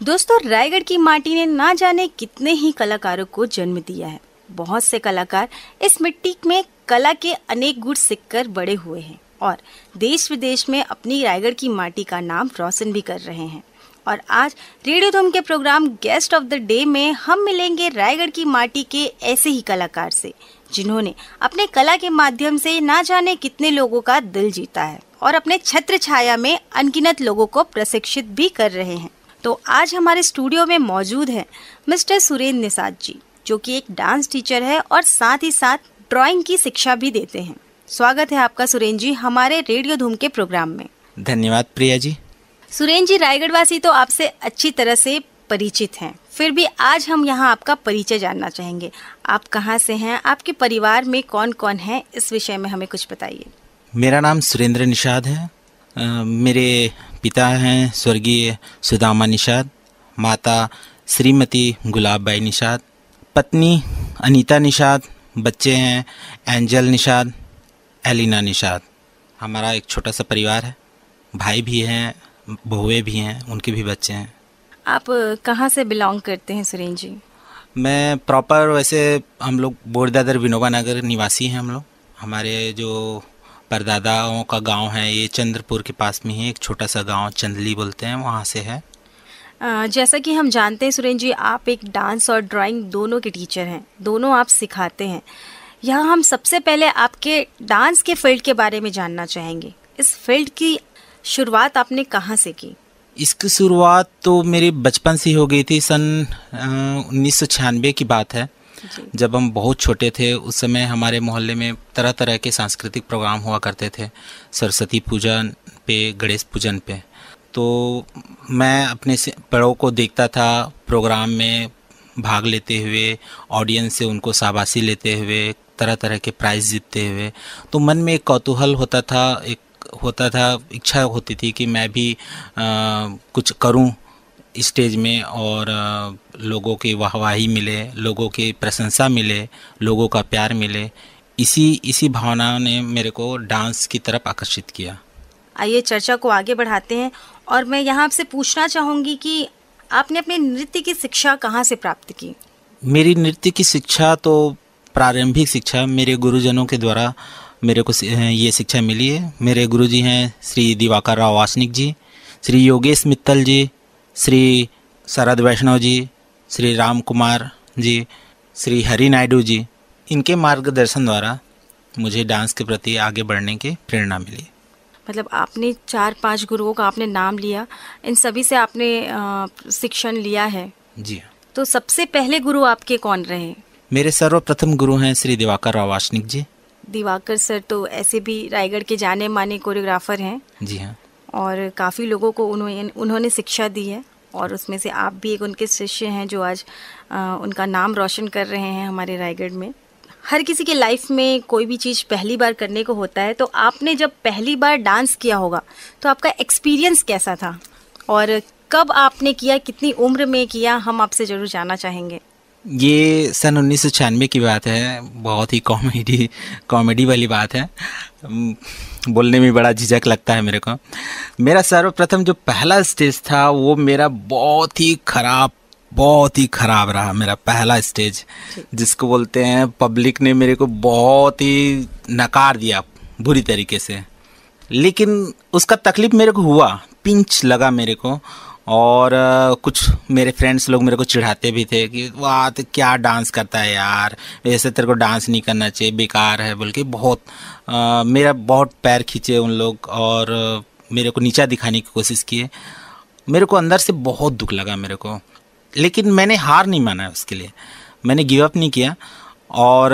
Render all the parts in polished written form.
दोस्तों, रायगढ़ की माटी ने ना जाने कितने ही कलाकारों को जन्म दिया है। बहुत से कलाकार इस मिट्टी में कला के अनेक गुण सीखकर बड़े हुए हैं और देश विदेश में अपनी रायगढ़ की माटी का नाम रोशन भी कर रहे हैं। और आज रेडियो धूम के programme guest of the day में हम मिलेंगे रायगढ़ की माटी के ऐसे ही कलाकार से, जिन्होंने अपने कला के माध्यम से ना जाने कितने लोगों का दिल जीता है और अपने छत्र छाया में अनगिनत लोगों को प्रशिक्षित भी कर रहे हैं। तो आज हमारे स्टूडियो में मौजूद है मिस्टर सुरेंद्र निषाद जी, जो कि एक डांस टीचर है और साथ ही साथ ड्राइंग की शिक्षा भी देते हैं। स्वागत है आपका सुरेंद्र जी हमारे रेडियो धूम के प्रोग्राम में। धन्यवाद प्रिया जी। सुरेंद्र जी, रायगढ़ वासी तो आपसे अच्छी तरह से परिचित हैं, फिर भी आज हम यहाँ आपका परिचय जानना चाहेंगे। आप कहाँ से हैं, आपके परिवार में कौन कौन है, इस विषय में हमें कुछ बताइए। मेरा नाम सुरेंद्र निषाद है। मेरे पिता हैं स्वर्गीय सुदामा निषाद, माता श्रीमती गुलाबबाई निषाद, पत्नी अनीता निषाद, बच्चे हैं एंजल निषाद, एलिना निषाद। हमारा एक छोटा सा परिवार है, भाई भी हैं, बहुएं भी हैं, उनके भी बच्चे हैं। आप कहाँ से बिलोंग करते हैं सुरेंद्र जी? मैं प्रॉपर वैसे हम लोग बोरदादर विनोबा नगर निवासी हैं। हम लोग, हमारे जो परदादाओं का गांव है ये चंद्रपुर के पास में ही एक छोटा सा गांव चंदली बोलते हैं, वहाँ से है। जैसा कि हम जानते हैं सुरेंद्र जी, आप एक डांस और ड्राइंग दोनों के टीचर हैं, दोनों आप सिखाते हैं। यहाँ हम सबसे पहले आपके डांस के फील्ड के बारे में जानना चाहेंगे। इस फील्ड की शुरुआत आपने कहाँ से की? इसकी शुरुआत तो मेरी बचपन से हो गई थी। सन 1996 की बात है, जब हम बहुत छोटे थे। उस समय हमारे मोहल्ले में तरह तरह के सांस्कृतिक प्रोग्राम हुआ करते थे, सरस्वती पूजन पे, गणेश पूजन पे। तो मैं अपने बड़ों को देखता था प्रोग्राम में भाग लेते हुए, ऑडियंस से उनको शाबाशी लेते हुए, तरह तरह के प्राइज़ जीतते हुए। तो मन में एक कौतूहल होता था, इच्छा होती थी कि मैं भी कुछ करूं स्टेज में और लोगों की वाहवाही मिले, लोगों की प्रशंसा मिले, लोगों का प्यार मिले। इसी भावना ने मेरे को डांस की तरफ आकर्षित किया। आइए चर्चा को आगे बढ़ाते हैं और मैं यहाँ आपसे पूछना चाहूँगी कि आपने अपने नृत्य की शिक्षा कहाँ से प्राप्त की? मेरी नृत्य की शिक्षा तो प्रारंभिक शिक्षा मेरे गुरुजनों के द्वारा मेरे को ये शिक्षा मिली है। मेरे गुरुजी हैं श्री दिवाकर राव वासनिक जी, श्री योगेश मित्तल जी, श्री शरद वैष्णव जी, श्री राम कुमार जी, श्री हरि नायडू जी। इनके मार्गदर्शन द्वारा मुझे डांस के प्रति आगे बढ़ने की प्रेरणा मिली। मतलब आपने 4-5 गुरुओं का आपने नाम लिया, इन सभी से आपने शिक्षण लिया है? जी। तो सबसे पहले गुरु आपके कौन रहे? मेरे सर्वप्रथम गुरु हैं श्री दिवाकर राव वासनिक जी। दिवाकर सर तो ऐसे भी रायगढ़ के जाने माने कोरियोग्राफर हैं। जी हाँ। और काफ़ी लोगों को उन्होंने शिक्षा दी है और उसमें से आप भी एक उनके शिष्य हैं जो आज उनका नाम रोशन कर रहे हैं हमारे रायगढ़ में। हर किसी के लाइफ में कोई भी चीज़ पहली बार करने को होता है, तो आपने जब पहली बार डांस किया होगा तो आपका एक्सपीरियंस कैसा था और कब आपने किया, कितनी उम्र में किया, हम आपसे ज़रूर जानना चाहेंगे। ये सन 1996 की बात है। बहुत ही कॉमेडी वाली बात है, बोलने में बड़ा झिझक लगता है मेरे को। मेरा सर्वप्रथम जो पहला स्टेज था वो मेरा बहुत ही खराब रहा। मेरा पहला स्टेज, जिसको बोलते हैं, पब्लिक ने मेरे को बहुत ही नकार दिया बुरी तरीके से। लेकिन उसका तकलीफ मेरे को हुआ, पिंच लगा मेरे को। और कुछ मेरे फ्रेंड्स लोग मेरे को चिढ़ाते भी थे कि वाह तो क्या डांस करता है यार, ऐसे तेरे को डांस नहीं करना चाहिए, बेकार है बोल के मेरा बहुत पैर खींचे उन लोग और मेरे को नीचा दिखाने की कोशिश किए। मेरे को अंदर से बहुत दुख लगा मेरे को, लेकिन मैंने हार नहीं माना उसके लिए। मैंने गिव अप नहीं किया और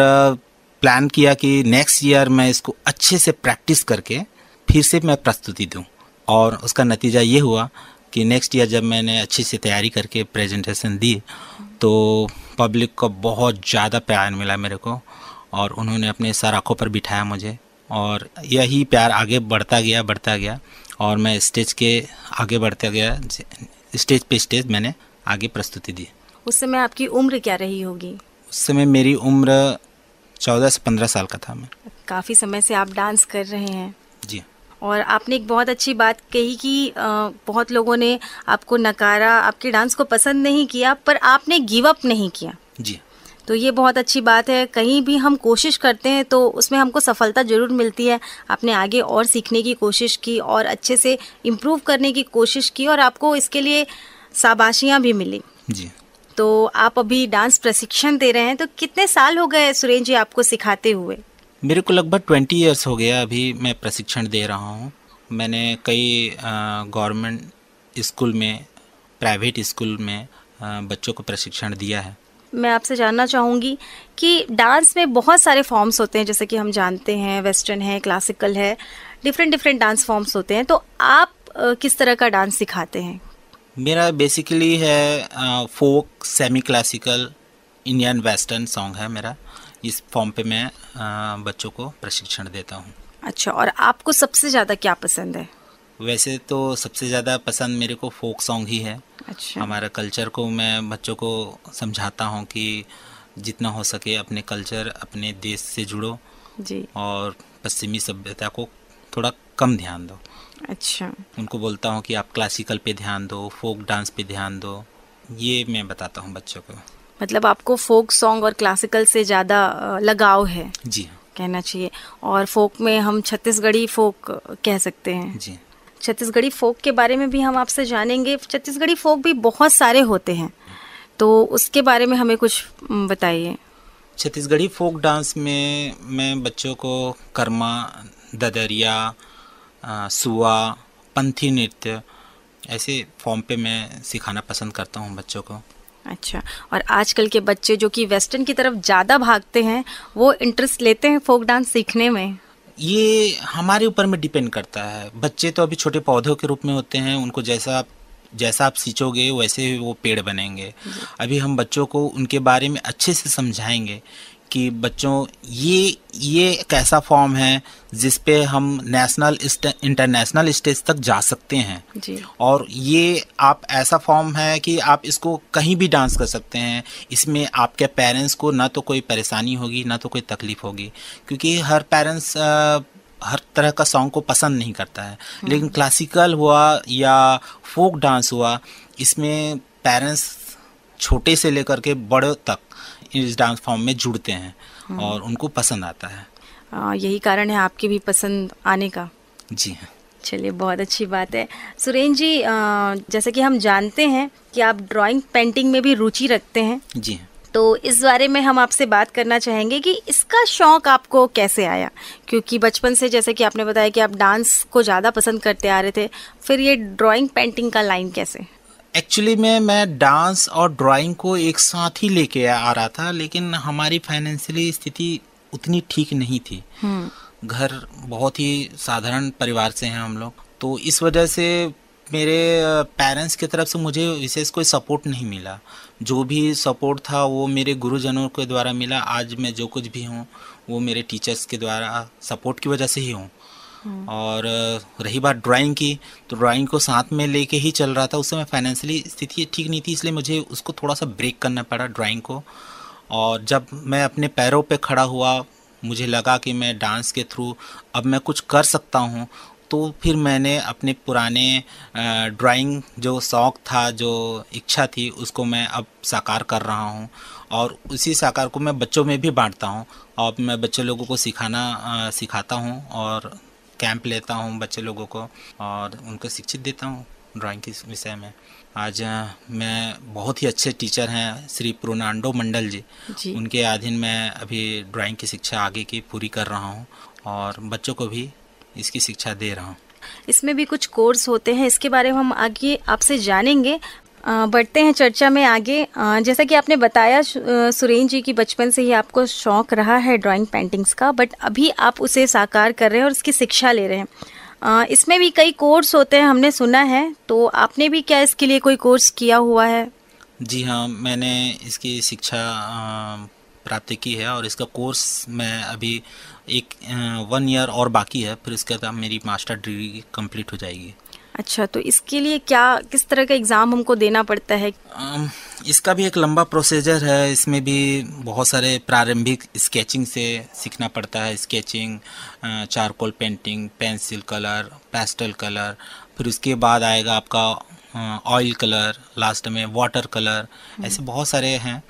प्लान किया कि नेक्स्ट ईयर मैं इसको अच्छे से प्रैक्टिस करके फिर से मैं प्रस्तुति दूँ। और उसका नतीजा ये हुआ कि नेक्स्ट ईयर जब मैंने अच्छी से तैयारी करके प्रेजेंटेशन दी तो पब्लिक को बहुत ज़्यादा प्यार मिला मेरे को और उन्होंने अपने सर आँखों पर बिठाया मुझे और यही प्यार आगे बढ़ता गया और मैं स्टेज के आगे बढ़ता गया, स्टेज पे स्टेज मैंने आगे प्रस्तुति दी। उस समय आपकी उम्र क्या रही होगी? उस समय मेरी उम्र 14 से 15 साल का था मैं। काफ़ी समय से आप डांस कर रहे हैं। जी। और आपने एक बहुत अच्छी बात कही कि बहुत लोगों ने आपको नकारा, आपके डांस को पसंद नहीं किया, पर आपने गिव अप नहीं किया। जी। तो ये बहुत अच्छी बात है। कहीं भी हम कोशिश करते हैं तो उसमें हमको सफलता ज़रूर मिलती है। आपने आगे और सीखने की कोशिश की और अच्छे से इम्प्रूव करने की कोशिश की और आपको इसके लिए शाबाशियाँ भी मिली। जी। तो आप अभी डांस प्रशिक्षण दे रहे हैं, तो कितने साल हो गए सुरेंद्र जी आपको सिखाते हुए? मेरे को लगभग 20 ईयर्स हो गया अभी मैं प्रशिक्षण दे रहा हूँ। मैंने कई गवर्नमेंट स्कूल में, प्राइवेट स्कूल में बच्चों को प्रशिक्षण दिया है। मैं आपसे जानना चाहूँगी कि डांस में बहुत सारे फॉर्म्स होते हैं, जैसे कि हम जानते हैं वेस्टर्न है, क्लासिकल है, डिफरेंट डांस फॉर्म्स होते हैं। तो आप किस तरह का डांस सिखाते हैं? मेरा बेसिकली है folk, semi classical, Indian western song है मेरा। इस फॉर्म पे मैं बच्चों को प्रशिक्षण देता हूँ। अच्छा, और आपको सबसे ज़्यादा क्या पसंद है? वैसे तो सबसे ज़्यादा पसंद मेरे को फोक सॉन्ग ही है। अच्छा। हमारा कल्चर को मैं बच्चों को समझाता हूँ कि जितना हो सके अपने कल्चर, अपने देश से जुड़ो जी। और पश्चिमी सभ्यता को थोड़ा कम ध्यान दो। अच्छा। उनको बोलता हूँ कि आप क्लासिकल पे ध्यान दो, फोक डांस पे ध्यान दो, ये मैं बताता हूँ बच्चों को। मतलब आपको फोक सॉन्ग और क्लासिकल से ज़्यादा लगाव है? जी हाँ। कहना चाहिए। और फोक में हम छत्तीसगढ़ी फोक कह सकते हैं। जी। छत्तीसगढ़ी फोक के बारे में भी हम आपसे जानेंगे। छत्तीसगढ़ी फोक भी बहुत सारे होते हैं, तो उसके बारे में हमें कुछ बताइए। छत्तीसगढ़ी फोक डांस में मैं बच्चों को कर्मा, ददरिया, सुआ, पंथी नृत्य ऐसे फॉर्म पे मैं सिखाना पसंद करता हूँ बच्चों को। अच्छा, और आजकल के बच्चे जो कि वेस्टर्न की तरफ ज़्यादा भागते हैं, वो इंटरेस्ट लेते हैं फोक डांस सीखने में? ये हमारे ऊपर में डिपेंड करता है। बच्चे तो अभी छोटे पौधों के रूप में होते हैं, उनको जैसा आप सींचोगे वैसे ही वो पेड़ बनेंगे। अभी हम बच्चों को उनके बारे में अच्छे से समझाएंगे कि बच्चों ये एक ऐसा फॉर्म है जिस पे हम नेशनल इंटरनेशनल स्टेज तक जा सकते हैं जी। और ये आप ऐसा फॉर्म है कि आप इसको कहीं भी डांस कर सकते हैं। इसमें आपके पेरेंट्स को ना तो कोई परेशानी होगी ना तो कोई तकलीफ होगी, क्योंकि हर पेरेंट्स हर तरह का सॉन्ग को पसंद नहीं करता है। लेकिन क्लासिकल हुआ या फोक डांस हुआ, इसमें पेरेंट्स छोटे से लेकर के बड़े तक इस डांस फॉर्म में जुड़ते हैं और उनको पसंद आता है। यही कारण है आपकी भी पसंद आने का। जी हाँ। चलिए, बहुत अच्छी बात है। सुरेंद्र जी, जैसे कि हम जानते हैं कि आप ड्राइंग पेंटिंग में भी रुचि रखते हैं। जी हाँ। तो इस बारे में हम आपसे बात करना चाहेंगे कि इसका शौक आपको कैसे आया, क्योंकि बचपन से जैसे कि आपने बताया कि आप डांस को ज़्यादा पसंद करते आ रहे थे, फिर ये ड्राइंग पेंटिंग का लाइन कैसे? एक्चुअली मैं डांस और ड्राइंग को एक साथ ही लेके आ रहा था, लेकिन हमारी फाइनेंशियली स्थिति उतनी ठीक नहीं थी। घर बहुत ही साधारण परिवार से हैं हम लोग, तो इस वजह से मेरे पेरेंट्स की तरफ से मुझे विशेष कोई सपोर्ट नहीं मिला। जो भी सपोर्ट था वो मेरे गुरुजनों के द्वारा मिला। आज मैं जो कुछ भी हूँ वो मेरे टीचर्स के द्वारा सपोर्ट की वजह से ही हूँ। और रही बात ड्राइंग की, तो ड्राइंग को साथ में लेके ही चल रहा था। उस समय फाइनेंशियली स्थिति ठीक नहीं थी, इसलिए मुझे उसको थोड़ा सा ब्रेक करना पड़ा ड्राइंग को। और जब मैं अपने पैरों पे खड़ा हुआ, मुझे लगा कि मैं डांस के थ्रू अब मैं कुछ कर सकता हूँ, तो फिर मैंने अपने पुराने ड्राइंग जो शौक़ था, जो इच्छा थी, उसको मैं अब साकार कर रहा हूँ और उसी साकार को मैं बच्चों में भी बांटता हूँ। और मैं बच्चे लोगों को सिखाता हूँ और कैंप लेता हूँ बच्चे लोगों को और उनको शिक्षित देता हूँ ड्राइंग के विषय में। आज मैं बहुत ही अच्छे टीचर हैं श्री प्रोनांडो मंडल जी, उनके अधीन मैं अभी ड्राइंग की शिक्षा आगे की पूरी कर रहा हूँ और बच्चों को भी इसकी शिक्षा दे रहा हूँ। इसमें भी कुछ कोर्स होते हैं, इसके बारे में हम आगे आपसे जानेंगे। बढ़ते हैं चर्चा में आगे। जैसा कि आपने बताया सुरेंद्र जी की बचपन से ही आपको शौक़ रहा है ड्राइंग पेंटिंग्स का, बट अभी आप उसे साकार कर रहे हैं और उसकी शिक्षा ले रहे हैं। इसमें भी कई कोर्स होते हैं, हमने सुना है, तो आपने भी क्या इसके लिए कोई कोर्स किया हुआ है? जी हाँ, मैंने इसकी शिक्षा प्राप्त की है और इसका कोर्स मैं अभी 1 ईयर और बाकी है, फिर इसके बाद मेरी मास्टर डिग्री कंप्लीट हो जाएगी। अच्छा, तो इसके लिए क्या किस तरह का एग्ज़ाम हमको देना पड़ता है? इसका भी एक लंबा प्रोसीजर है। इसमें भी बहुत सारे प्रारंभिक स्केचिंग से सीखना पड़ता है। Sketching, charcoal painting, pencil colour, pastel colour, फिर उसके बाद आएगा आपका ऑयल कलर, लास्ट में वाटर कलर। ऐसे बहुत सारे हैं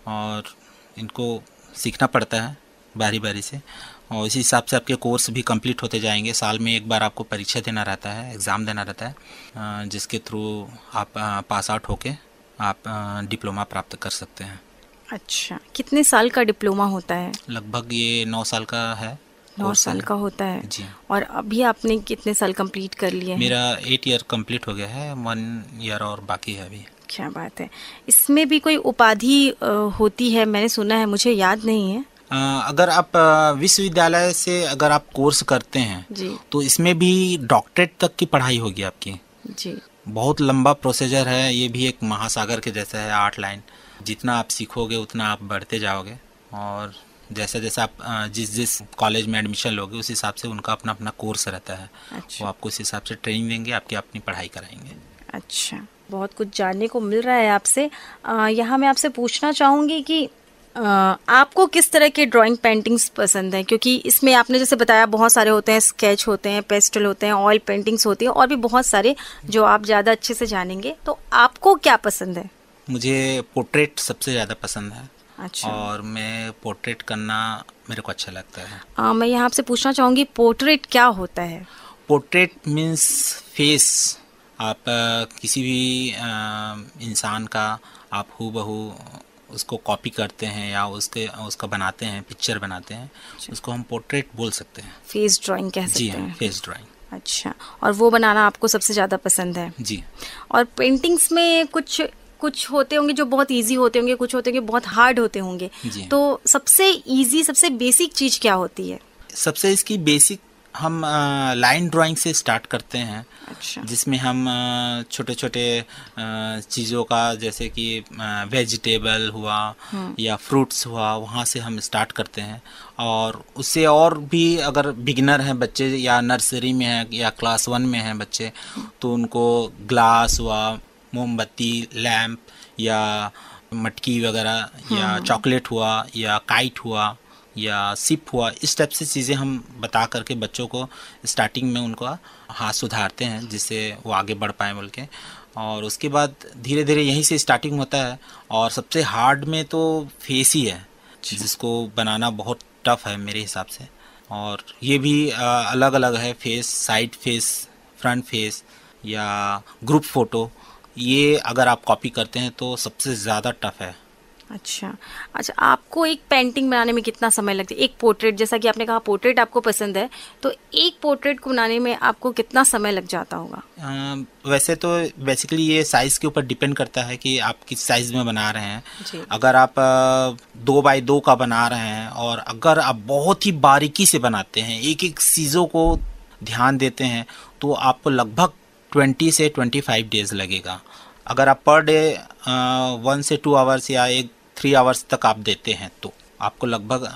और इनको सीखना पड़ता है बारी बारी से, और इसी हिसाब से आपके कोर्स भी कंप्लीट होते जाएंगे। साल में एक बार आपको परीक्षा देना रहता है, एग्ज़ाम देना रहता है, जिसके थ्रू आप पास आउट होके आप डिप्लोमा प्राप्त कर सकते हैं। अच्छा, कितने साल का डिप्लोमा होता है? लगभग ये 9 साल का है। 9 साल का होता है जी। और अभी आपने कितने साल कंप्लीट कर लिए हैं? मेरा 8 ईयर कंप्लीट हो गया है, 1 ईयर और बाकी है अभी। क्या बात है। इसमें भी कोई उपाधि होती है? मैंने सुना है, मुझे याद नहीं है। अगर आप विश्वविद्यालय से अगर आप कोर्स करते हैं जी तो इसमें भी डॉक्टरेट तक की पढ़ाई होगी आपकी। जी। बहुत लंबा प्रोसीजर है, ये भी एक महासागर के जैसा है, 8 लाइन। जितना आप सीखोगे उतना आप बढ़ते जाओगे, और जैसे जैसे आप जिस कॉलेज में एडमिशन लोगे उस हिसाब से उनका अपना अपना कोर्स रहता है। अच्छा। वो आपको उस हिसाब से ट्रेनिंग देंगे, आपकी अपनी पढ़ाई कराएंगे। अच्छा, बहुत कुछ जानने को मिल रहा है आपसे। यहाँ मैं आपसे पूछना चाहूँगी कि आपको किस तरह के ड्राइंग पेंटिंग्स पसंद है? क्योंकि इसमें आपने जैसे बताया बहुत सारे होते हैं, स्केच होते हैं, पेस्टल होते हैं, ऑयल पेंटिंग्स होती हैं और भी बहुत सारे जो आप ज़्यादा अच्छे से जानेंगे। तो आपको क्या पसंद है? मुझे पोर्ट्रेट सबसे ज़्यादा पसंद है। अच्छा। और मैं पोर्ट्रेट करना मेरे को अच्छा लगता है। मैं यहाँ आपसे पूछना चाहूँगी, पोर्ट्रेट क्या होता है? Portrait means face. आप किसी भी इंसान का आप हूबहू उसको कॉपी करते हैं या उसका बनाते हैं, पिक्चर बनाते हैं, उसको हम पोर्ट्रेट बोल सकते हैं। फेस ड्राइंग कह सकते जी हैं। हाँ, फेस ड्राइंग। अच्छा, और वो बनाना आपको सबसे ज़्यादा पसंद है? जी। और पेंटिंग्स में कुछ होते होंगे जो बहुत इजी होते होंगे, कुछ होते होंगे बहुत हार्ड होते होंगे। जी। तो सबसे इजी, सबसे बेसिक चीज़ क्या होती है? सबसे इसकी बेसिक हम लाइन ड्राइंग से स्टार्ट करते हैं। अच्छा। जिसमें हम छोटे छोटे चीज़ों का, जैसे कि वेजिटेबल हुआ या फ्रूट्स हुआ, वहाँ से हम स्टार्ट करते हैं। और उससे और भी अगर बिगिनर हैं बच्चे या नर्सरी में हैं या क्लास 1 में हैं बच्चे, तो उनको ग्लास हुआ, मोमबत्ती, लैम्प या मटकी वगैरह या चॉकलेट हुआ या काइट हुआ या सिप हुआ, इस टाइप से चीज़ें हम बता करके बच्चों को स्टार्टिंग में उनका हाथ सुधारते हैं, जिससे वो आगे बढ़ पाएँ बोल के। और उसके बाद धीरे धीरे यहीं से स्टार्टिंग होता है। और सबसे हार्ड में तो फेस ही है, जिसको बनाना बहुत टफ है मेरे हिसाब से। और ये भी अलग अलग है, face, side face, front face या ग्रुप फ़ोटो। ये अगर आप कॉपी करते हैं तो सबसे ज़्यादा टफ है। अच्छा। अच्छा, आपको एक पेंटिंग बनाने में कितना समय लगता है? एक पोर्ट्रेट, जैसा कि आपने कहा पोर्ट्रेट आपको पसंद है, तो एक पोर्ट्रेट को बनाने में आपको कितना समय लग जाता होगा? वैसे तो बेसिकली ये साइज़ के ऊपर डिपेंड करता है कि आप किस साइज़ में बना रहे हैं। जी। अगर आप 2x2 का बना रहे हैं और अगर आप बहुत ही बारीकी से बनाते हैं, एक एक चीज़ों को ध्यान देते हैं, तो आपको लगभग 20 से 25 डेज़ लगेगा। अगर आप पर डे 1 से 2 आवर्स या 3 आवर्स तक आप देते हैं तो आपको लगभग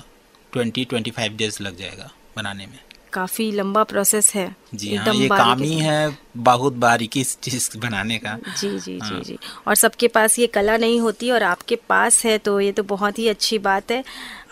20-25 डेज़ लग जाएगा बनाने में। काफ़ी लंबा प्रोसेस है। जी हाँ, ये काम ही है बहुत बारीकी चीज़ बनाने का। जी जी हाँ। जी जी। और सबके पास ये कला नहीं होती और आपके पास है, तो ये तो बहुत ही अच्छी बात है।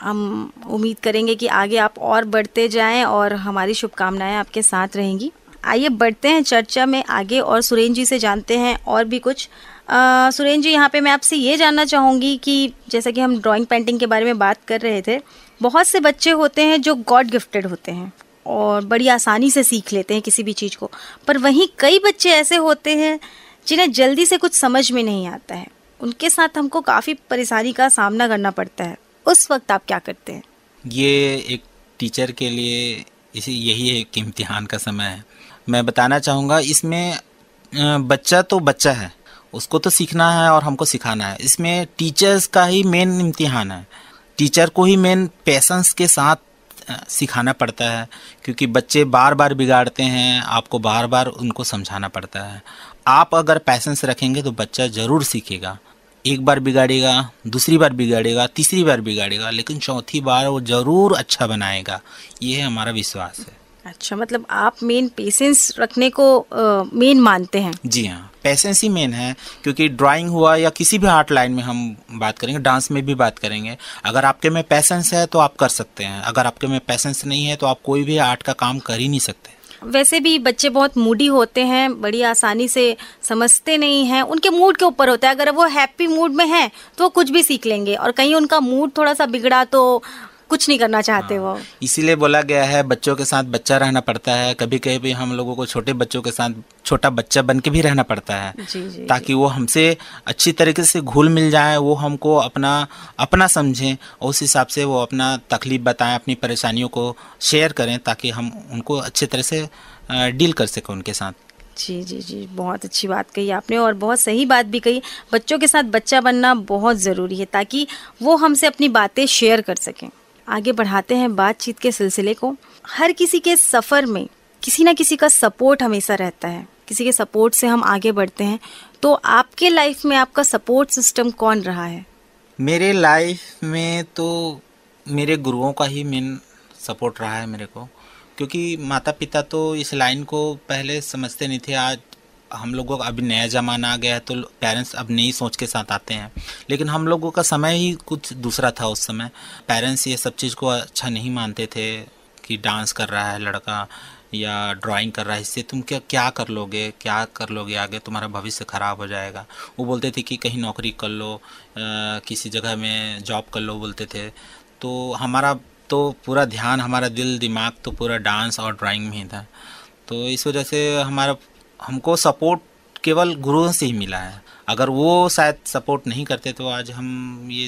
हम उम्मीद करेंगे कि आगे आप और बढ़ते जाएं और हमारी शुभकामनाएं आपके साथ रहेंगी। आइए बढ़ते हैं चर्चा में आगे और सुरेंद्र जी से जानते हैं और भी कुछ। सुरेंद्र जी, यहाँ पे मैं आपसे ये जानना चाहूँगी कि जैसा कि हम ड्राइंग पेंटिंग के बारे में बात कर रहे थे, बहुत से बच्चे होते हैं जो गॉड गिफ्टेड होते हैं और बड़ी आसानी से सीख लेते हैं किसी भी चीज़ को, पर वहीं कई बच्चे ऐसे होते हैं जिन्हें जल्दी से कुछ समझ में नहीं आता है। उनके साथ हमको काफ़ी परेशानी का सामना करना पड़ता है। उस वक्त आप क्या करते हैं? ये एक टीचर के लिए यही एक इम्तिहान का समय है। मैं बताना चाहूँगा, इसमें बच्चा तो बच्चा है, उसको तो सीखना है और हमको सिखाना है। इसमें टीचर्स का ही मेन इम्तिहान है। टीचर को ही मेन पेशेंस के साथ सिखाना पड़ता है, क्योंकि बच्चे बार बार बिगाड़ते हैं, आपको बार बार उनको समझाना पड़ता है। आप अगर पेशेंस रखेंगे तो बच्चा ज़रूर सीखेगा। एक बार बिगाड़ेगा, दूसरी बार बिगाड़ेगा, तीसरी बार बिगाड़ेगा, लेकिन चौथी बार वो ज़रूर अच्छा बनाएगा। ये है हमारा विश्वास है। अच्छा, मतलब आप मेन पेशेंस रखने को मेन मानते हैं। जी हाँ, पेशेंस ही मेन है, क्योंकि ड्राइंग हुआ या किसी भी आर्ट लाइन में हम बात करेंगे, डांस में भी बात करेंगे, अगर आपके में पेशेंस है तो आप कर सकते हैं, अगर आपके में पेशेंस नहीं है तो आप कोई भी आर्ट का काम कर ही नहीं सकते। वैसे भी बच्चे बहुत मूडी होते हैं, बड़ी आसानी से समझते नहीं हैं, उनके मूड के ऊपर होता है। अगर वो हैप्पी मूड में हैं तो वो कुछ भी सीख लेंगे, और कहीं उनका मूड थोड़ा सा बिगड़ा तो कुछ नहीं करना चाहते वो। इसीलिए बोला गया है बच्चों के साथ बच्चा रहना पड़ता है, कभी कभी हम लोगों को छोटे बच्चों के साथ छोटा बच्चा बन के भी रहना पड़ता है, जी, ताकि वो हमसे अच्छी तरीके से घुल मिल जाए, वो हमको अपना समझें, और उस हिसाब से वो अपना तकलीफ बताएं, अपनी परेशानियों को शेयर करें, ताकि हम उनको अच्छी तरह से डील कर सकें उनके साथ। जी, बहुत अच्छी बात कही आपने, और बहुत सही बात भी कही। बच्चों के साथ बच्चा बनना बहुत ज़रूरी है ताकि वो हमसे अपनी बातें शेयर कर सकें। आगे बढ़ाते हैं बातचीत के सिलसिले को। हर किसी के सफ़र में किसी ना किसी का सपोर्ट हमेशा रहता है, किसी के सपोर्ट से हम आगे बढ़ते हैं। तो आपके लाइफ में आपका सपोर्ट सिस्टम कौन रहा है? मेरे लाइफ में तो मेरे गुरुओं का ही मेन सपोर्ट रहा है मेरे को, क्योंकि माता पिता तो इस लाइन को पहले समझते नहीं थे। आज हम लोगों का अभी नया ज़माना आ गया है तो पेरेंट्स अब नई सोच के साथ आते हैं, लेकिन हम लोगों का समय ही कुछ दूसरा था। उस समय पेरेंट्स ये सब चीज़ को अच्छा नहीं मानते थे कि डांस कर रहा है लड़का या ड्राइंग कर रहा है, इससे तुम क्या कर लोगे आगे, तुम्हारा भविष्य ख़राब हो जाएगा। वो बोलते थे कि कहीं नौकरी कर लो, किसी जगह में जॉब कर लो बोलते थे। तो हमारा तो पूरा ध्यान, हमारा दिल दिमाग तो पूरा डांस और ड्राइंग में ही था। तो इस वजह से हमको सपोर्ट केवल गुरुओं से ही मिला है। अगर वो शायद सपोर्ट नहीं करते तो आज हम ये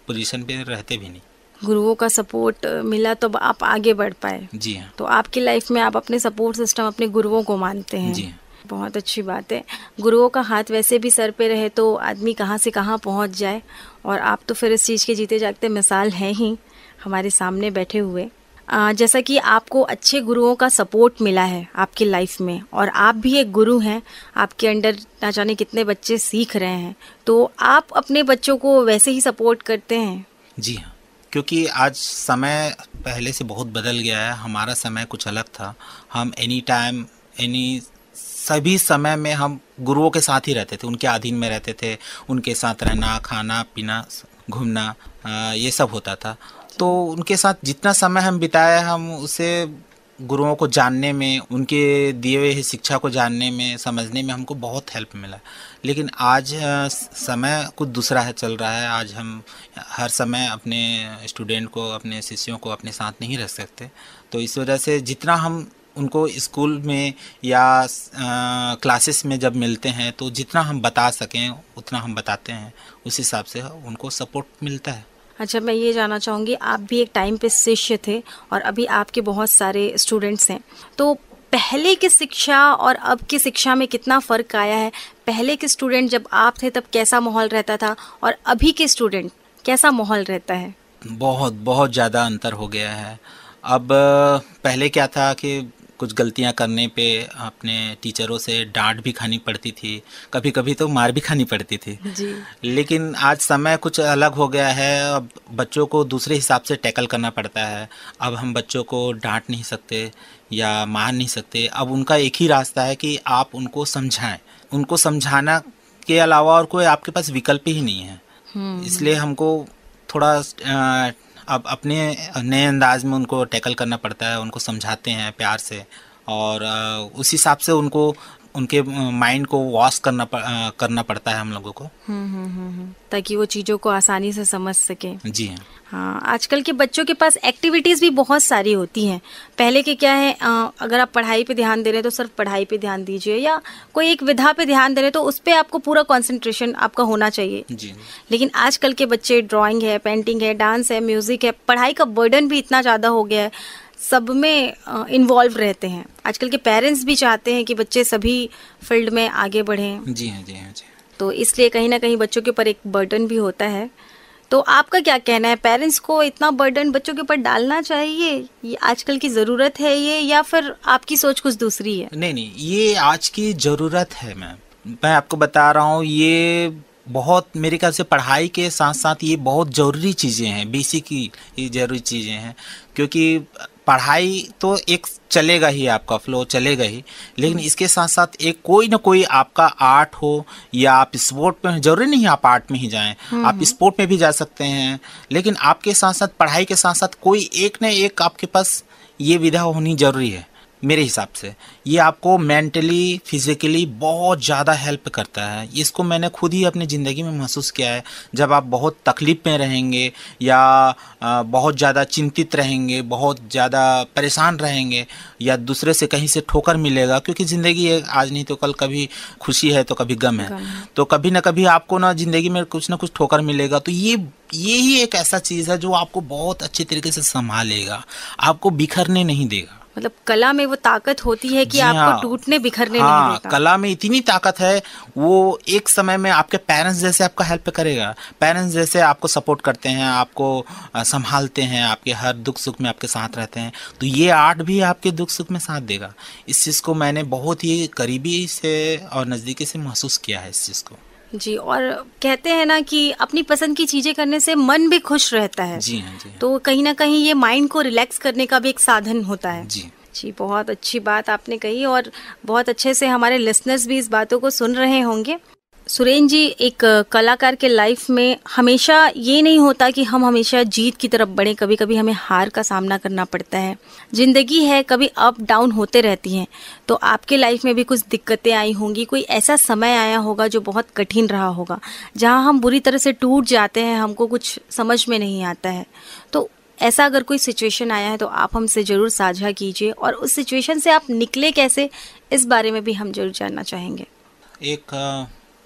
पोजीशन पे रहते भी नहीं। गुरुओं का सपोर्ट मिला तो आप आगे बढ़ पाए। जी हाँ। तो आपकी लाइफ में आप अपने सपोर्ट सिस्टम अपने गुरुओं को मानते हैं। जी हाँ। बहुत अच्छी बात है। गुरुओं का हाथ वैसे भी सर पे रहे तो आदमी कहाँ से कहाँ पहुँच जाए, और आप तो फिर इस चीज़ के जीते जागते मिसाल हैं ही हमारे सामने बैठे हुए। जैसा कि आपको अच्छे गुरुओं का सपोर्ट मिला है आपकी लाइफ में, और आप भी एक गुरु हैं, आपके अंडर ना जाने कितने बच्चे सीख रहे हैं, तो आप अपने बच्चों को वैसे ही सपोर्ट करते हैं? जी हाँ, क्योंकि आज समय पहले से बहुत बदल गया है। हमारा समय कुछ अलग था। हम एनी टाइम सभी समय में हम गुरुओं के साथ ही रहते थे, उनके अधीन में रहते थे, उनके साथ रहना, खाना पीना, घूमना, ये सब होता था। तो उनके साथ जितना समय हम बिताए, हम उसे गुरुओं को जानने में, उनके दिए हुए शिक्षा को जानने में, समझने में हमको बहुत हेल्प मिला। लेकिन आज समय कुछ दूसरा है, चल रहा है। आज हम हर समय अपने स्टूडेंट को, अपने शिष्यों को अपने साथ नहीं रह सकते। तो इस वजह से जितना हम उनको स्कूल में या क्लासेस में जब मिलते हैं तो जितना हम बता सकें उतना हम बताते हैं, उस हिसाब से उनको सपोर्ट मिलता है। अच्छा, मैं ये जानना चाहूँगी, आप भी एक टाइम पे शिष्य थे और अभी आपके बहुत सारे स्टूडेंट्स हैं, तो पहले की शिक्षा और अब की शिक्षा में कितना फ़र्क आया है? पहले के स्टूडेंट जब आप थे तब कैसा माहौल रहता था, और अभी के स्टूडेंट कैसा माहौल रहता है? बहुत बहुत ज़्यादा अंतर हो गया है। अब पहले क्या था कि कुछ गलतियां करने पे अपने टीचरों से डांट भी खानी पड़ती थी, कभी कभी तो मार भी खानी पड़ती थी जी। लेकिन आज समय कुछ अलग हो गया है। अब बच्चों को दूसरे हिसाब से टैकल करना पड़ता है। अब हम बच्चों को डांट नहीं सकते या मार नहीं सकते। अब उनका एक ही रास्ता है कि आप उनको समझाएं। उनको समझाना के अलावा और कोई आपके पास विकल्प ही नहीं है। इसलिए हमको थोड़ा अब अपने नए अंदाज में उनको टैकल करना पड़ता है। उनको समझाते हैं प्यार से, और उस हिसाब से उनके माइंड को वॉश करना पड़ता है हम लोगों को, ताकि वो चीज़ों को आसानी से समझ सके। जी हाँ। हाँ, आजकल के बच्चों के पास एक्टिविटीज़ भी बहुत सारी होती हैं। पहले के क्या है, अगर आप पढ़ाई पे ध्यान दे रहे हैं तो सिर्फ पढ़ाई पे ध्यान दीजिए, या कोई एक विधा पे ध्यान दे रहे हैं तो उस पर आपको पूरा कंसंट्रेशन आपका होना चाहिए। जी। लेकिन आजकल के बच्चे ड्राइंग है, पेंटिंग है, डांस है, म्यूज़िक है, पढ़ाई का बर्डन भी इतना ज़्यादा हो गया है, सब में इन्वॉल्व रहते हैं। आजकल के पेरेंट्स भी चाहते हैं कि बच्चे सभी फील्ड में आगे बढ़ें। जी हाँ, जी हाँ, जी। तो इसलिए कहीं ना कहीं बच्चों के ऊपर एक बर्डन भी होता है। तो आपका क्या कहना है, पेरेंट्स को इतना बर्डन बच्चों के ऊपर डालना चाहिए? ये आजकल की ज़रूरत है ये, या फिर आपकी सोच कुछ दूसरी है? नहीं, ये आज की ज़रूरत है। मैं आपको बता रहा हूँ, ये बहुत मेरे ख्याल से पढ़ाई के साथ साथ ये बहुत ज़रूरी चीज़ें हैं, बेसिक ये ज़रूरी चीज़ें हैं। क्योंकि पढ़ाई तो एक चलेगा ही, आपका फ्लो चलेगा ही, लेकिन इसके साथ साथ एक कोई ना कोई आपका आर्ट हो, या आप स्पोर्ट में, जरूरी नहीं आप आर्ट में ही जाएं, आप स्पोर्ट में भी जा सकते हैं, लेकिन आपके साथ साथ पढ़ाई के साथ साथ कोई एक न एक आपके पास ये विधा होनी जरूरी है। मेरे हिसाब से ये आपको मेंटली फिजिकली बहुत ज़्यादा हेल्प करता है। इसको मैंने खुद ही अपनी ज़िंदगी में महसूस किया है। जब आप बहुत तकलीफ में रहेंगे या बहुत ज़्यादा चिंतित रहेंगे, बहुत ज़्यादा परेशान रहेंगे, या दूसरे से कहीं से ठोकर मिलेगा, क्योंकि ज़िंदगी है, आज नहीं तो कल, कभी खुशी है तो कभी गम है, तो कभी ना कभी आपको ना ज़िंदगी में कुछ ना कुछ ठोकर मिलेगा। तो ये ही एक ऐसा चीज़ है जो आपको बहुत अच्छी तरीके से संभालेगा, आपको बिखरने नहीं देगा। मतलब कला में वो ताकत होती है कि आपको टूटने बिखरने नहीं देता। कला में इतनी ताकत है, वो एक समय में आपके पेरेंट्स जैसे आपका हेल्प करेगा, पेरेंट्स जैसे आपको सपोर्ट करते हैं, आपको संभालते हैं, आपके हर दुख सुख में आपके साथ रहते हैं, तो ये आर्ट भी आपके दुख सुख में साथ देगा। इस चीज़ को मैंने बहुत ही करीबी से और नज़दीकी से महसूस किया है इस चीज़ को। जी, और कहते हैं ना कि अपनी पसंद की चीजें करने से मन भी खुश रहता है। जी हाँ, जी हाँ। तो कहीं ना कहीं ये माइंड को रिलैक्स करने का भी एक साधन होता है। जी, बहुत अच्छी बात आपने कही, और बहुत अच्छे से हमारे लिसनर्स भी इस बातों को सुन रहे होंगे। सुरेन जी, एक कलाकार के लाइफ में हमेशा ये नहीं होता कि हम हमेशा जीत की तरफ बढ़ें, कभी कभी हमें हार का सामना करना पड़ता है। जिंदगी है, कभी अप डाउन होते रहती हैं। तो आपके लाइफ में भी कुछ दिक्कतें आई होंगी, कोई ऐसा समय आया होगा जो बहुत कठिन रहा होगा, जहां हम बुरी तरह से टूट जाते हैं, हमको कुछ समझ में नहीं आता है। तो ऐसा अगर कोई सिचुएशन आया है तो आप हमसे ज़रूर साझा कीजिए, और उस सिचुएशन से आप निकले कैसे, इस बारे में भी हम जरूर जानना चाहेंगे। एक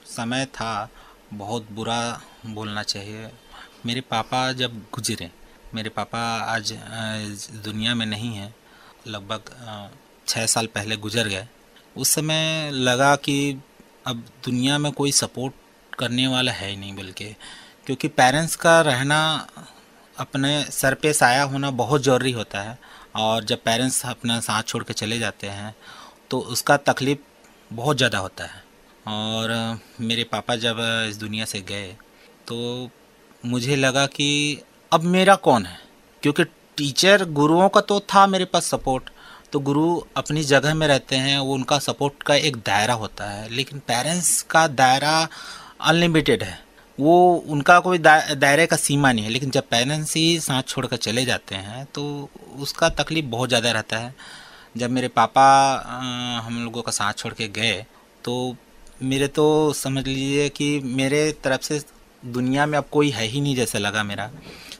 समय था, बहुत बुरा बोलना चाहिए, मेरे पापा जब गुजरे, मेरे पापा आज दुनिया में नहीं हैं, लगभग 6 साल पहले गुजर गए। उस समय लगा कि अब दुनिया में कोई सपोर्ट करने वाला है ही नहीं, बल्कि क्योंकि पेरेंट्स का रहना, अपने सर पे साया होना बहुत ज़रूरी होता है, और जब पेरेंट्स अपना साथ छोड़ के चले जाते हैं तो उसका तकलीफ़ बहुत ज़्यादा होता है। और मेरे पापा जब इस दुनिया से गए तो मुझे लगा कि अब मेरा कौन है, क्योंकि टीचर गुरुओं का तो था मेरे पास सपोर्ट, तो गुरु अपनी जगह में रहते हैं, वो उनका सपोर्ट का एक दायरा होता है, लेकिन पेरेंट्स का दायरा अनलिमिटेड है, वो उनका कोई दायरे का सीमा नहीं है। लेकिन जब पेरेंट्स ही साथ छोड़ कर चले जाते हैं तो उसका तकलीफ़ बहुत ज़्यादा रहता है। जब मेरे पापा हम लोगों का साथ छोड़ के गए तो मेरे तो समझ लीजिए कि मेरे तरफ से दुनिया में अब कोई है ही नहीं जैसे लगा, मेरा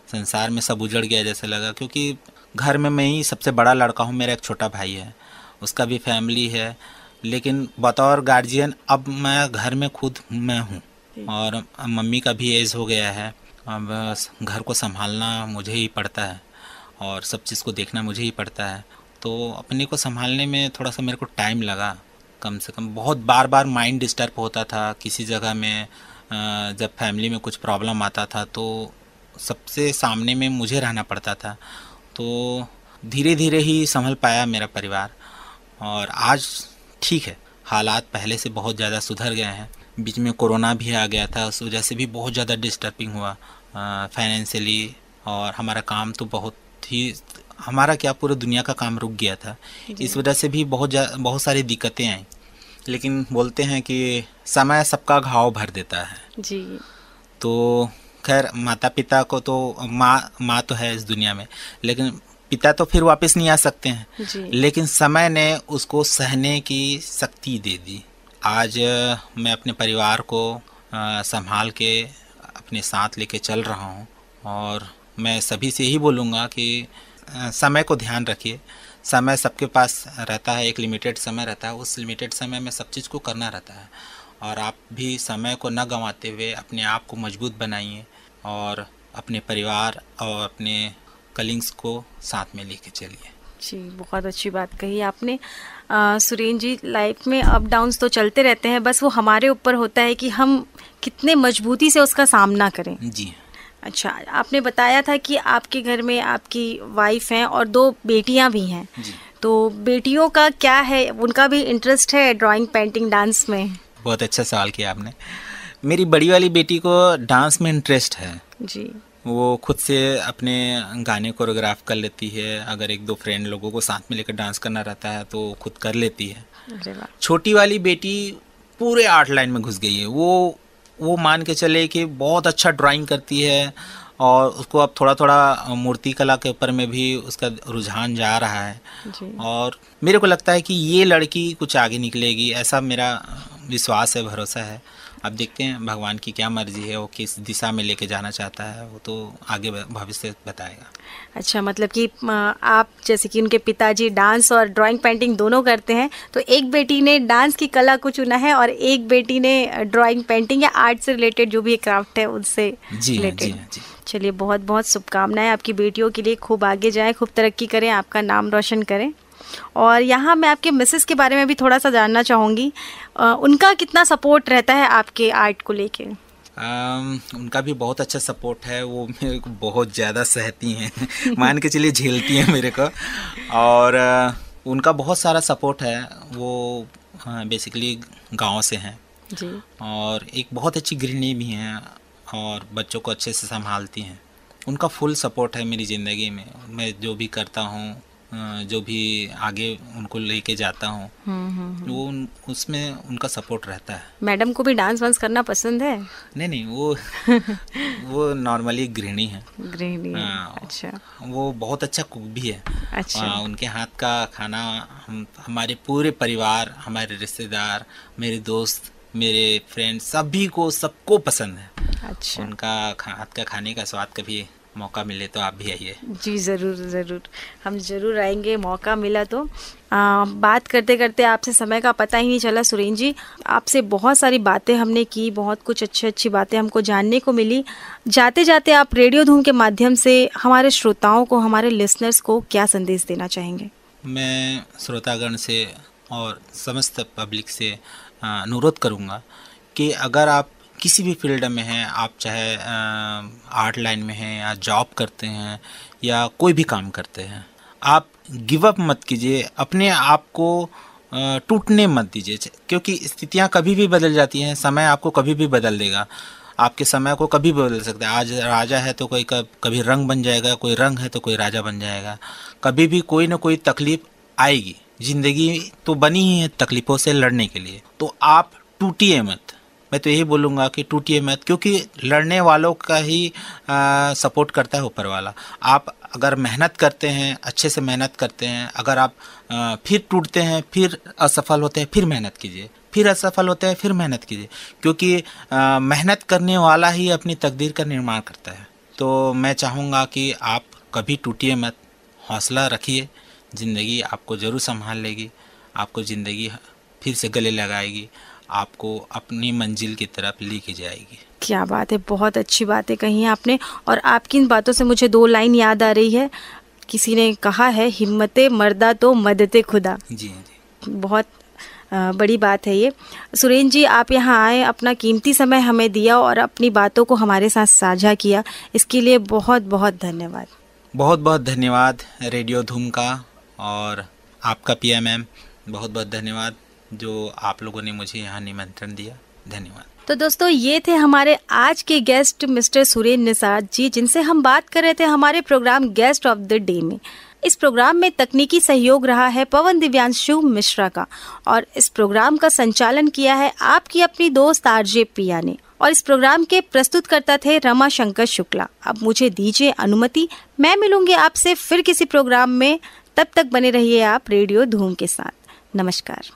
संसार में सब उजड़ गया जैसे लगा, क्योंकि घर में मैं ही सबसे बड़ा लड़का हूँ, मेरा एक छोटा भाई है, उसका भी फैमिली है, लेकिन बतौर गार्जियन अब मैं घर में खुद मैं हूँ, और मम्मी का भी एज हो गया है, अब घर को संभालना मुझे ही पड़ता है और सब चीज़ को देखना मुझे ही पड़ता है। तो अपने को संभालने में थोड़ा सा मेरे को टाइम लगा, कम से कम बहुत बार बार माइंड डिस्टर्ब होता था किसी जगह में। जब फैमिली में कुछ प्रॉब्लम आता था तो सबसे सामने में मुझे रहना पड़ता था, तो धीरे धीरे ही संभल पाया मेरा परिवार, और आज ठीक है, हालात पहले से बहुत ज़्यादा सुधर गए हैं। बीच में कोरोना भी आ गया था, उस वजह से भी बहुत ज़्यादा डिस्टर्बिंग हुआ फाइनेंशियली, और हमारा काम तो बहुत ही, हमारा क्या पूरी दुनिया का काम रुक गया था, इस वजह से भी बहुत सारी दिक्कतें आई। लेकिन बोलते हैं कि समय सबका घाव भर देता है जी। तो खैर माता पिता को तो माँ तो है इस दुनिया में, लेकिन पिता तो फिर वापस नहीं आ सकते हैं जी। लेकिन समय ने उसको सहने की शक्ति दे दी। आज मैं अपने परिवार को संभाल के अपने साथ लेके चल रहा हूँ, और मैं सभी से यही बोलूँगा कि समय को ध्यान रखिए। समय सबके पास रहता है, एक लिमिटेड समय रहता है, उस लिमिटेड समय में सब चीज़ को करना रहता है, और आप भी समय को न गंवाते हुए अपने आप को मजबूत बनाइए और अपने परिवार और अपने कलीग्स को साथ में लेके चलिए। जी, बहुत अच्छी बात कही आपने। सुरेन जी, लाइफ में अप डाउन्स तो चलते रहते हैं, बस वो हमारे ऊपर होता है कि हम कितने मजबूती से उसका सामना करें। जी। अच्छा, आपने बताया था कि आपके घर में आपकी वाइफ हैं और 2 बेटियां भी हैं। जी। तो बेटियों का क्या है, उनका भी इंटरेस्ट है ड्राइंग, पेंटिंग, डांस में? बहुत अच्छा सवाल किया आपने। मेरी बड़ी वाली बेटी को डांस में इंटरेस्ट है जी, वो खुद से अपने गाने कोरियोग्राफ कर लेती है। अगर एक दो फ्रेंड लोगों को साथ में लेकर डांस करना रहता है तो खुद कर लेती है। अरे वाह। छोटी वाली बेटी पूरे आर्ट लाइन में घुस गई है। वो मान के चले कि बहुत अच्छा ड्राइंग करती है और उसको अब थोड़ा थोड़ा मूर्ति कला के ऊपर में भी उसका रुझान जा रहा है जी। और मेरे को लगता है कि ये लड़की कुछ आगे निकलेगी, ऐसा मेरा विश्वास है, भरोसा है। अब देखते हैं भगवान की क्या मर्जी है, वो किस दिशा में लेके जाना चाहता है वो तो आगे भविष्य बताएगा। अच्छा, मतलब कि आप जैसे कि उनके पिताजी डांस और ड्राइंग पेंटिंग दोनों करते हैं, तो एक बेटी ने डांस की कला को चुना है और एक बेटी ने ड्राइंग पेंटिंग या आर्ट से रिलेटेड जो भी क्राफ्ट है उससे रिलेटेड। चलिए, बहुत बहुत शुभकामनाएं आपकी बेटियों के लिए, खूब आगे जाएं, खूब तरक्की करें, आपका नाम रोशन करें। और यहाँ मैं आपके मिसेस के बारे में भी थोड़ा सा जानना चाहूँगी, उनका कितना सपोर्ट रहता है आपके आर्ट को लेके? उनका भी बहुत अच्छा सपोर्ट है। वो मेरे को बहुत ज़्यादा सहती हैं मान के चलिए झेलती हैं मेरे को। और उनका बहुत सारा सपोर्ट है। वो बेसिकली गांव से हैं जी। और एक बहुत अच्छी गृहिणी भी हैं और बच्चों को अच्छे से संभालती हैं। उनका फुल सपोर्ट है मेरी ज़िंदगी में। मैं जो भी करता हूँ, जो भी आगे उनको लेके जाता हूँ, वो उसमें उनका सपोर्ट रहता है। मैडम को भी डांस वांस करना पसंद है? नहीं, वो नॉर्मली गृहिणी है। गृहिणी है। अच्छा। वो बहुत अच्छा कुक भी है। अच्छा। उनके हाथ का खाना हमारे पूरे परिवार, हमारे रिश्तेदार, मेरे दोस्त, मेरे फ्रेंड, सबको पसंद है। अच्छा। उनका हाथ का खाने का स्वाद कभी मौका मिले तो आप भी आइए। जी ज़रूर ज़रूर, हम ज़रूर आएंगे, मौका मिला तो। बात करते करते आपसे समय का पता ही नहीं चला सुरेन जी। आपसे बहुत सारी बातें हमने की, बहुत कुछ अच्छी बातें हमको जानने को मिली। जाते जाते आप रेडियो धूम के माध्यम से हमारे श्रोताओं को, हमारे लिसनर्स को क्या संदेश देना चाहेंगे? मैं श्रोतागण से और समस्त पब्लिक से अनुरोध करूँगा कि अगर आप किसी भी फील्ड में हैं, आप चाहे आर्ट लाइन में हैं या जॉब करते हैं या कोई भी काम करते हैं, आप गिव अप मत कीजिए, अपने आप को टूटने मत दीजिए, क्योंकि स्थितियां कभी भी बदल जाती हैं। समय आपको कभी भी बदल देगा, आपके समय को कभी भी बदल सकता है। आज राजा है तो कोई कभी रंग बन जाएगा, कोई रंग है तो कोई राजा बन जाएगा। कभी भी कोई ना कोई तकलीफ आएगी। ज़िंदगी तो बनी ही है तकलीफ़ों से लड़ने के लिए, तो आप टूटिए मत। मैं तो यही बोलूँगा कि टूटिए मत, क्योंकि लड़ने वालों का ही सपोर्ट करता है ऊपर वाला। आप अगर मेहनत करते हैं, अच्छे से मेहनत करते हैं, अगर आप फिर टूटते हैं, फिर असफल होते हैं, फिर मेहनत कीजिए, फिर असफल होते हैं, फिर मेहनत कीजिए, क्योंकि मेहनत करने वाला ही अपनी तकदीर का निर्माण करता है। तो मैं चाहूँगा कि आप कभी टूटिए मत, हौसला रखिए, ज़िंदगी आपको ज़रूर संभाल लेगी, आपको ज़िंदगी फिर से गले लगाएगी, आपको अपनी मंजिल की तरफ लेके जाएगी। क्या बात है, बहुत अच्छी बातें कही हैं आपने। और आपकी इन बातों से मुझे 2 लाइन याद आ रही है। किसी ने कहा है, हिम्मते मर्दा तो मदते खुदा। जी। बहुत बड़ी बात है ये। सुरेन जी, आप यहाँ आए, अपना कीमती समय हमें दिया और अपनी बातों को हमारे साथ साझा किया, इसके लिए बहुत बहुत धन्यवाद। बहुत बहुत धन्यवाद रेडियो धूम का और आपका PMM, बहुत बहुत धन्यवाद जो आप लोगों ने मुझे यहाँ निमंत्रण दिया। धन्यवाद। तो दोस्तों, ये थे हमारे आज के गेस्ट मिस्टर सुरेन निषाद जी, जिनसे हम बात कर रहे थे हमारे programme guest of the day में। इस प्रोग्राम में तकनीकी सहयोग रहा है पवन दिव्यांशु मिश्रा का और इस प्रोग्राम का संचालन किया है आपकी अपनी दोस्त RJ प्रिया ने। और इस प्रोग्राम के प्रस्तुतकर्ता थे रमा शंकर शुक्ला। अब मुझे दीजिए अनुमति, मैं मिलूंगी आपसे फिर किसी प्रोग्राम में। तब तक बने रहिए आप रेडियो धूम के साथ। नमस्कार।